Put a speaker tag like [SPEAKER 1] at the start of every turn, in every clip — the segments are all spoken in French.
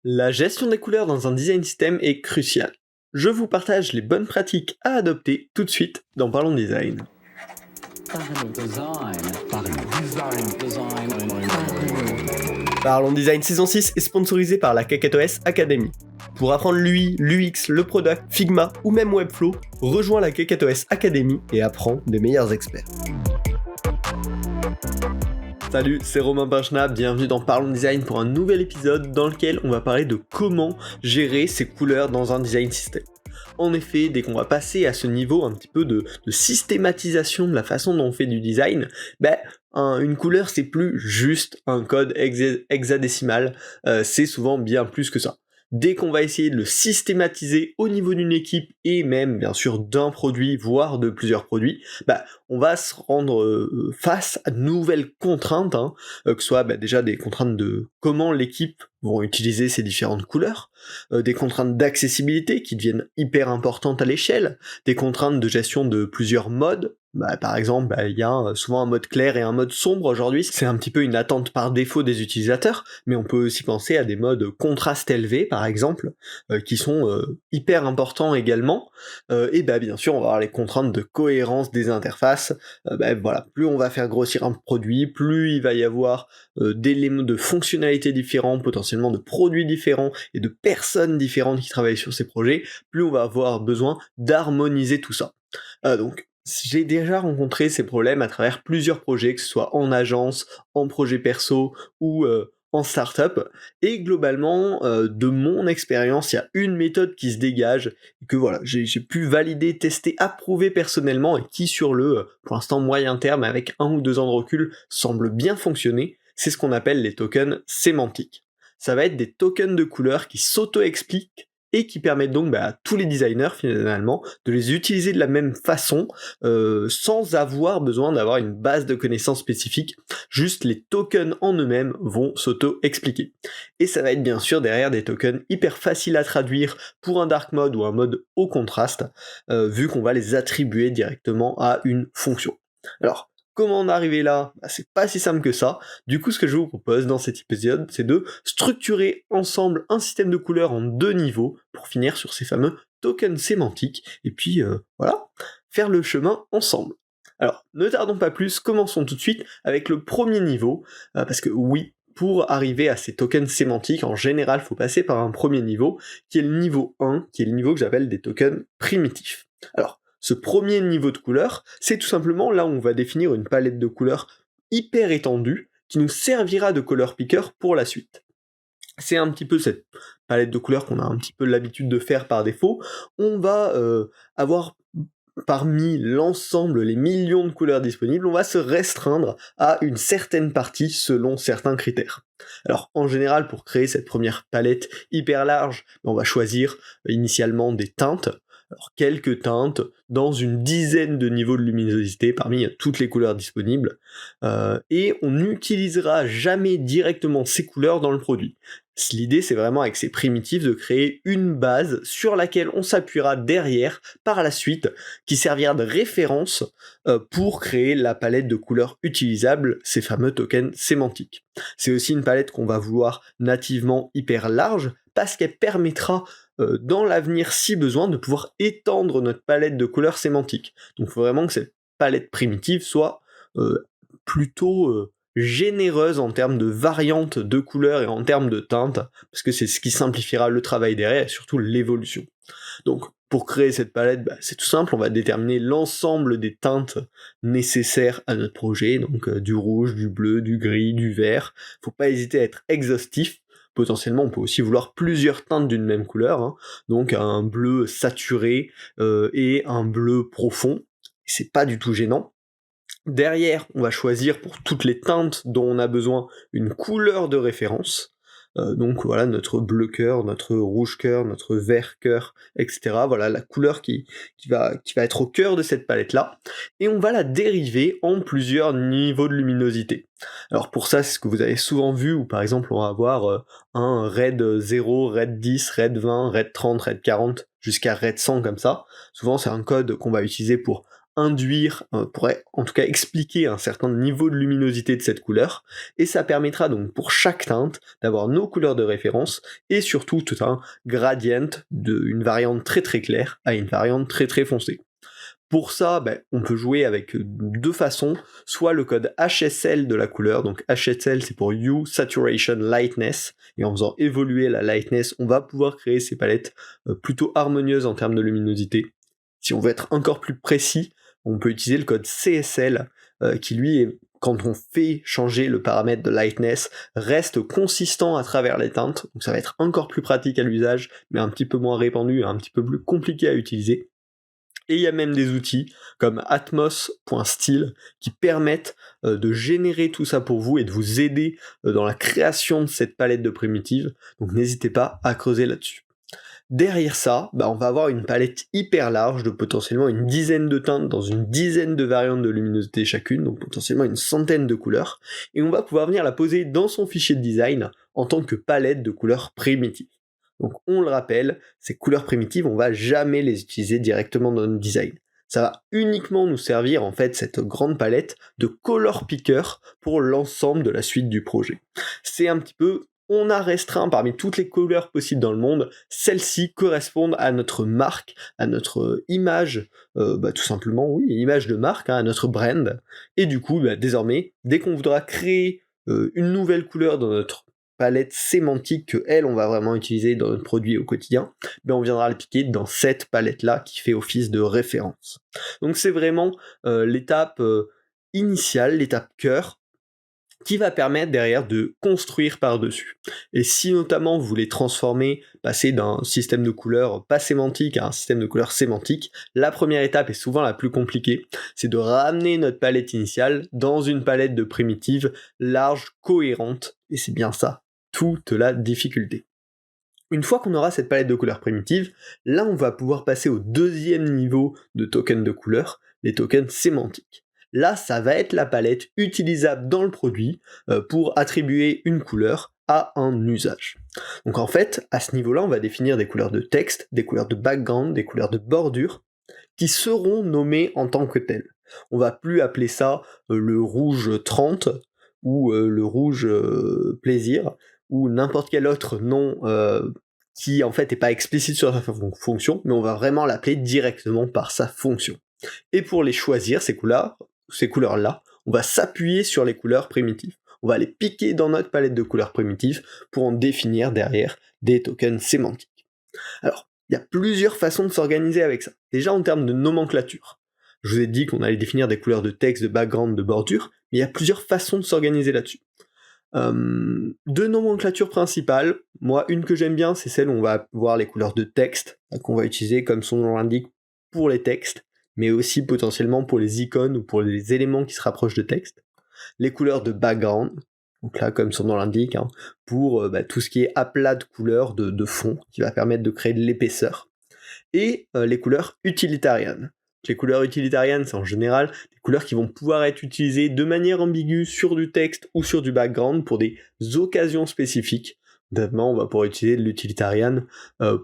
[SPEAKER 1] La gestion des couleurs dans un design system est cruciale. Je vous partage les bonnes pratiques à adopter tout de suite dans Parlons Design. Parlons Design saison 6 est sponsorisé par la KakaoTOS Academy. Pour apprendre l'UI, l'UX, le product, Figma ou même Webflow, rejoins la KakaoTOS Academy et apprends des meilleurs experts. Salut, c'est Romain Benchna, bienvenue dans Parlons Design pour un nouvel épisode dans lequel on va parler de comment gérer ses couleurs dans un design system. En effet, dès qu'on va passer à ce niveau un petit peu de systématisation de la façon dont on fait du design, une couleur c'est plus juste un code hexadécimal, c'est souvent bien plus que ça. Dès qu'on va essayer de le systématiser au niveau d'une équipe et même bien sûr d'un produit, voire de plusieurs produits, on va se rendre face à de nouvelles contraintes, que ce soit déjà des contraintes de comment l'équipe vont utiliser ces différentes couleurs, des contraintes d'accessibilité qui deviennent hyper importantes à l'échelle, des contraintes de gestion de plusieurs modes. Par exemple, il y a souvent un mode clair et un mode sombre aujourd'hui, c'est un petit peu une attente par défaut des utilisateurs, mais on peut aussi penser à des modes contraste élevé par exemple, qui sont hyper importants également, et bien sûr on va avoir les contraintes de cohérence des interfaces. Plus on va faire grossir un produit, plus il va y avoir d'éléments de fonctionnalités différents, potentiellement de produits différents et de personnes différentes qui travaillent sur ces projets, plus on va avoir besoin d'harmoniser tout ça. Donc j'ai déjà rencontré ces problèmes à travers plusieurs projets, que ce soit en agence, en projet perso ou en startup, et globalement, de mon expérience, il y a une méthode qui se dégage, et que j'ai pu valider, tester, approuver personnellement, et qui sur le, pour l'instant, moyen terme, avec 1 ou 2 ans de recul, semble bien fonctionner, c'est ce qu'on appelle les tokens sémantiques. Ça va être des tokens de couleurs qui s'auto-expliquent, et qui permettent donc à tous les designers finalement de les utiliser de la même façon, sans avoir besoin d'avoir une base de connaissances spécifique, juste les tokens en eux-mêmes vont s'auto-expliquer. Et ça va être bien sûr derrière des tokens hyper faciles à traduire pour un dark mode ou un mode au contraste, vu qu'on va les attribuer directement à une fonction. Alors, comment en arriver là ? C'est pas si simple que ça. Du coup, ce que je vous propose dans cet épisode, c'est de structurer ensemble un système de couleurs en 2 niveaux pour finir sur ces fameux tokens sémantiques, et puis faire le chemin ensemble. Alors, ne tardons pas plus, commençons tout de suite avec le premier niveau, parce que oui, pour arriver à ces tokens sémantiques, en général, il faut passer par un premier niveau, qui est le niveau 1, qui est le niveau que j'appelle des tokens primitifs. Alors, ce premier niveau de couleurs, c'est tout simplement là où on va définir une palette de couleurs hyper étendue, qui nous servira de color picker pour la suite. C'est un petit peu cette palette de couleurs qu'on a un petit peu l'habitude de faire par défaut. On va avoir parmi l'ensemble, les millions de couleurs disponibles, on va se restreindre à une certaine partie selon certains critères. Alors en général, pour créer cette première palette hyper large, on va choisir initialement des teintes. Alors quelques teintes dans une dizaine de niveaux de luminosité parmi toutes les couleurs disponibles, et on n'utilisera jamais directement ces couleurs dans le produit. L'idée c'est vraiment avec ces primitifs de créer une base sur laquelle on s'appuiera derrière par la suite, qui servira de référence pour créer la palette de couleurs utilisables, ces fameux tokens sémantiques. C'est aussi une palette qu'on va vouloir nativement hyper large, parce qu'elle permettra dans l'avenir, si besoin, de pouvoir étendre notre palette de couleurs sémantiques. Donc il faut vraiment que cette palette primitive soit plutôt généreuse en termes de variantes de couleurs et en termes de teintes, parce que c'est ce qui simplifiera le travail derrière et surtout l'évolution. Donc pour créer cette palette, c'est tout simple, on va déterminer l'ensemble des teintes nécessaires à notre projet, donc du rouge, du bleu, du gris, du vert. Faut pas hésiter à être exhaustif. Potentiellement, on peut aussi vouloir plusieurs teintes d'une même couleur, donc un bleu saturé et un bleu profond. C'est pas du tout gênant. Derrière, on va choisir pour toutes les teintes dont on a besoin une couleur de référence. Donc voilà, notre bleu cœur, notre rouge cœur, notre vert cœur, etc. Voilà la couleur qui va être au cœur de cette palette-là. Et on va la dériver en plusieurs niveaux de luminosité. Alors pour ça, c'est ce que vous avez souvent vu, où par exemple on va avoir un red 0, red 10, red 20, red 30, red 40, jusqu'à red 100 comme ça. Souvent c'est un code qu'on va utiliser pour induire, pourrait en tout cas expliquer un certain niveau de luminosité de cette couleur, et ça permettra donc pour chaque teinte d'avoir nos couleurs de référence, et surtout tout un gradient d'une variante très très claire à une variante très très foncée. Pour ça, on peut jouer avec deux façons, soit le code HSL de la couleur, donc HSL c'est pour Hue, Saturation, Lightness, et en faisant évoluer la lightness, on va pouvoir créer ces palettes plutôt harmonieuses en termes de luminosité. Si on veut être encore plus précis, on peut utiliser le code CSL, qui lui, quand on fait changer le paramètre de lightness, reste consistant à travers les teintes, donc ça va être encore plus pratique à l'usage, mais un petit peu moins répandu, un petit peu plus compliqué à utiliser. Et il y a même des outils comme atmos.style qui permettent de générer tout ça pour vous et de vous aider dans la création de cette palette de primitives, donc n'hésitez pas à creuser là-dessus. Derrière ça, on va avoir une palette hyper large de potentiellement une dizaine de teintes dans une dizaine de variantes de luminosité chacune, donc potentiellement une centaine de couleurs, et on va pouvoir venir la poser dans son fichier de design en tant que palette de couleurs primitives. Donc on le rappelle, ces couleurs primitives, on va jamais les utiliser directement dans notre design. Ça va uniquement nous servir, en fait, cette grande palette de color picker pour l'ensemble de la suite du projet. C'est un petit peu, on a restreint parmi toutes les couleurs possibles dans le monde, celles-ci correspondent à notre marque, à notre image, tout simplement, oui, image de marque, à notre brand, et du coup, désormais, dès qu'on voudra créer une nouvelle couleur dans notre palette sémantique que elle on va vraiment utiliser dans notre produit au quotidien, on viendra le piquer dans cette palette là qui fait office de référence. Donc c'est vraiment l'étape initiale, l'étape cœur, qui va permettre derrière de construire par-dessus. Et si notamment vous voulez transformer, passer d'un système de couleurs pas sémantique à un système de couleurs sémantique, la première étape est souvent la plus compliquée, c'est de ramener notre palette initiale dans une palette de primitives large, cohérente, et c'est bien ça, toute la difficulté. Une fois qu'on aura cette palette de couleurs primitives, là on va pouvoir passer au deuxième niveau de tokens de couleurs, les tokens sémantiques. Là, ça va être la palette utilisable dans le produit pour attribuer une couleur à un usage. Donc en fait, à ce niveau-là, on va définir des couleurs de texte, des couleurs de background, des couleurs de bordure, qui seront nommées en tant que telles. On va plus appeler ça le rouge 30 ou le rouge plaisir, ou n'importe quel autre nom qui en fait n'est pas explicite sur sa fonction, mais on va vraiment l'appeler directement par sa fonction. Et pour les choisir, ces couleurs-là, on va s'appuyer sur les couleurs primitives. On va les piquer dans notre palette de couleurs primitives pour en définir derrière des tokens sémantiques. Alors, il y a plusieurs façons de s'organiser avec ça. Déjà en termes de nomenclature. Je vous ai dit qu'on allait définir des couleurs de texte, de background, de bordure, mais il y a plusieurs façons de s'organiser là-dessus. Deux nomenclatures principales, moi une que j'aime bien, c'est celle où on va voir les couleurs de texte, qu'on va utiliser comme son nom l'indique pour les textes, mais aussi potentiellement pour les icônes ou pour les éléments qui se rapprochent de texte. Les couleurs de background, donc là comme son nom l'indique, pour tout ce qui est aplat de couleurs de fond, qui va permettre de créer de l'épaisseur. Et les couleurs utilitariennes. Les couleurs utilitariennes, c'est en général des couleurs qui vont pouvoir être utilisées de manière ambiguë sur du texte ou sur du background pour des occasions spécifiques. Notamment, on va pouvoir utiliser l'utilitarian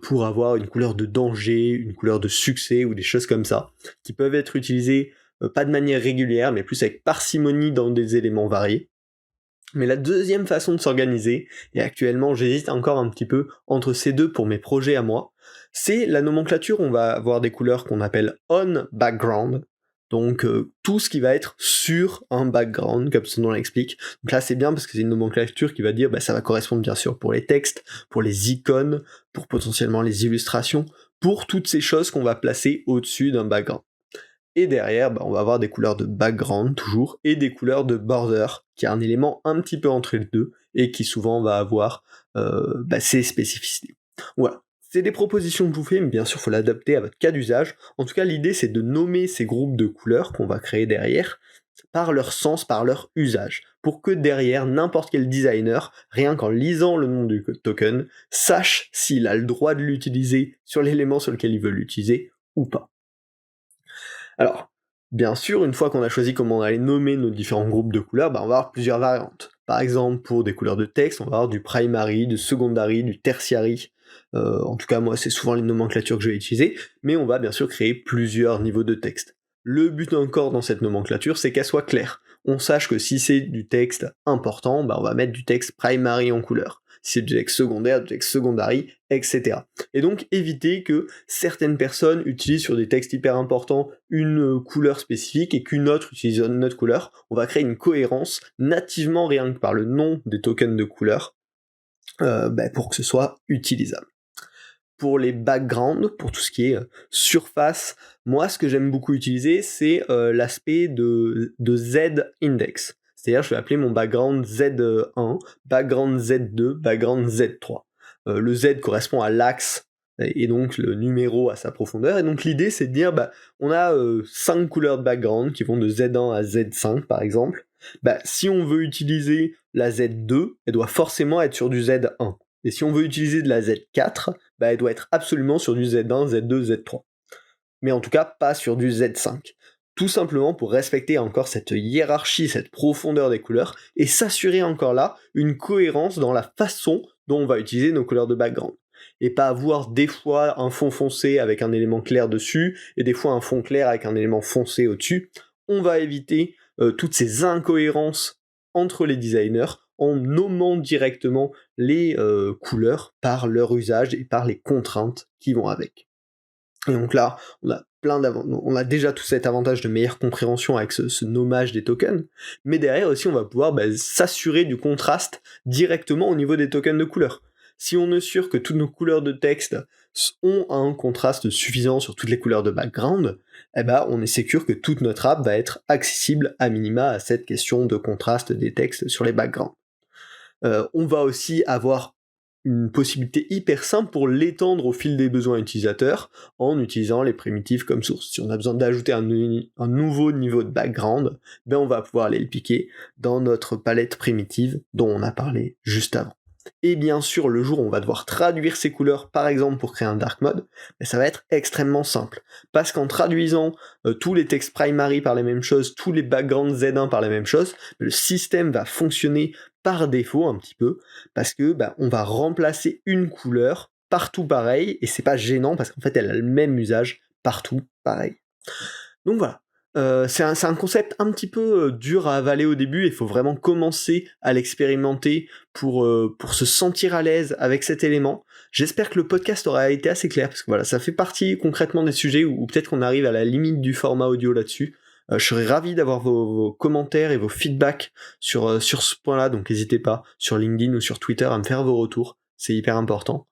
[SPEAKER 1] pour avoir une couleur de danger, une couleur de succès ou des choses comme ça, qui peuvent être utilisées pas de manière régulière, mais plus avec parcimonie dans des éléments variés. Mais la deuxième façon de s'organiser, et actuellement j'hésite encore un petit peu entre ces deux pour mes projets à moi, c'est la nomenclature. On va avoir des couleurs qu'on appelle on background, donc tout ce qui va être sur un background, comme son nom l'explique. Donc là c'est bien parce que c'est une nomenclature qui va dire ça va correspondre bien sûr pour les textes, pour les icônes, pour potentiellement les illustrations, pour toutes ces choses qu'on va placer au-dessus d'un background. Et derrière, on va avoir des couleurs de background toujours, et des couleurs de border, qui est un élément un petit peu entre les deux, et qui souvent va avoir ses spécificités. Voilà, c'est des propositions que je vous fais, mais bien sûr il faut l'adapter à votre cas d'usage. En tout cas l'idée c'est de nommer ces groupes de couleurs qu'on va créer derrière, par leur sens, par leur usage, pour que derrière n'importe quel designer, rien qu'en lisant le nom du token, sache s'il a le droit de l'utiliser sur l'élément sur lequel il veut l'utiliser, ou pas. Alors, bien sûr, une fois qu'on a choisi comment on allait nommer nos différents groupes de couleurs, on va avoir plusieurs variantes. Par exemple, pour des couleurs de texte, on va avoir du primary, du secondary, du tertiary. En tout cas, moi, c'est souvent les nomenclatures que je vais utiliser, mais on va bien sûr créer plusieurs niveaux de texte. Le but encore dans cette nomenclature, c'est qu'elle soit claire. On sache que si c'est du texte important, on va mettre du texte primary en couleur. Si c'est du texte secondaire, du texte secondary, etc. Et donc éviter que certaines personnes utilisent sur des textes hyper importants une couleur spécifique et qu'une autre utilise une autre couleur. On va créer une cohérence nativement rien que par le nom des tokens de couleur pour que ce soit utilisable. Pour les backgrounds, pour tout ce qui est surface, moi ce que j'aime beaucoup utiliser c'est l'aspect de Z-index. C'est-à-dire je vais appeler mon background Z1, background Z2, background Z3. Le Z correspond à l'axe et donc le numéro à sa profondeur, et donc l'idée c'est de dire on a 5 couleurs de background qui vont de Z1 à Z5 par exemple. Si on veut utiliser la Z2, elle doit forcément être sur du Z1. Et si on veut utiliser de la Z4, elle doit être absolument sur du Z1, Z2, Z3. Mais en tout cas, pas sur du Z5. Tout simplement pour respecter encore cette hiérarchie, cette profondeur des couleurs, et s'assurer encore là une cohérence dans la façon dont on va utiliser nos couleurs de background. Et pas avoir des fois un fond foncé avec un élément clair dessus, et des fois un fond clair avec un élément foncé au-dessus. On va éviter toutes ces incohérences entre les designers, en nommant directement les couleurs par leur usage et par les contraintes qui vont avec. Et donc là, on a déjà tout cet avantage de meilleure compréhension avec ce nommage des tokens, mais derrière aussi on va pouvoir s'assurer du contraste directement au niveau des tokens de couleurs. Si on est sûr que toutes nos couleurs de texte ont un contraste suffisant sur toutes les couleurs de background, on est sûr que toute notre app va être accessible à minima à cette question de contraste des textes sur les backgrounds. On va aussi avoir une possibilité hyper simple pour l'étendre au fil des besoins utilisateurs en utilisant les primitives comme source. Si on a besoin d'ajouter un nouveau niveau de background, on va pouvoir aller le piquer dans notre palette primitive dont on a parlé juste avant. Et bien sûr, le jour où on va devoir traduire ces couleurs, par exemple pour créer un dark mode, ça va être extrêmement simple. Parce qu'en traduisant tous les textes primary par les mêmes choses, tous les backgrounds Z1 par les mêmes choses, le système va fonctionner par défaut un petit peu, parce que on va remplacer une couleur partout pareil, et c'est pas gênant parce qu'en fait elle a le même usage partout pareil. Donc voilà. C'est un concept un petit peu dur à avaler au début, il faut vraiment commencer à l'expérimenter pour se sentir à l'aise avec cet élément. J'espère que le podcast aura été assez clair, parce que voilà, ça fait partie concrètement des sujets où peut-être qu'on arrive à la limite du format audio là-dessus. Je serais ravi d'avoir vos commentaires et vos feedbacks sur ce point-là, donc n'hésitez pas sur LinkedIn ou sur Twitter à me faire vos retours, c'est hyper important.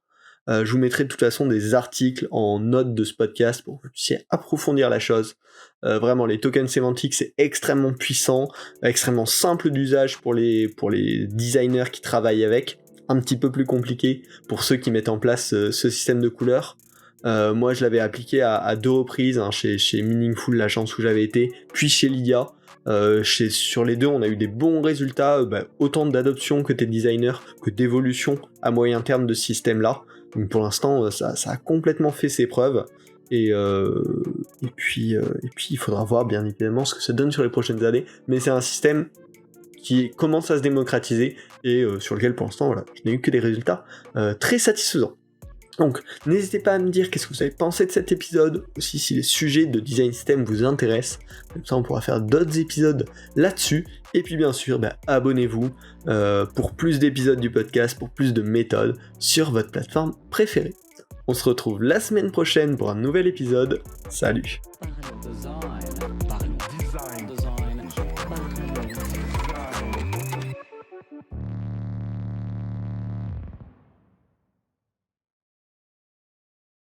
[SPEAKER 1] Je vous mettrai de toute façon des articles en note de ce podcast pour que vous puissiez approfondir la chose. Vraiment, les tokens sémantiques, c'est extrêmement puissant, extrêmement simple d'usage pour les designers qui travaillent avec, un petit peu plus compliqué pour ceux qui mettent en place ce système de couleurs. Moi, je l'avais appliqué à 2 reprises, chez Meaningful, l'agence où j'avais été, puis chez Lydia. Sur les deux, on a eu des bons résultats, autant d'adoption que des designers, que d'évolution à moyen terme de ce système-là. Donc pour l'instant, ça a complètement fait ses preuves. Et puis il faudra voir bien évidemment ce que ça donne sur les prochaines années. Mais c'est un système qui commence à se démocratiser et sur lequel pour l'instant, je n'ai eu que des résultats très satisfaisants. Donc, n'hésitez pas à me dire qu'est-ce que vous avez pensé de cet épisode, aussi si les sujets de design system vous intéressent, comme ça on pourra faire d'autres épisodes là-dessus, et puis bien sûr, abonnez-vous pour plus d'épisodes du podcast, pour plus de méthodes sur votre plateforme préférée. On se retrouve la semaine prochaine pour un nouvel épisode, salut!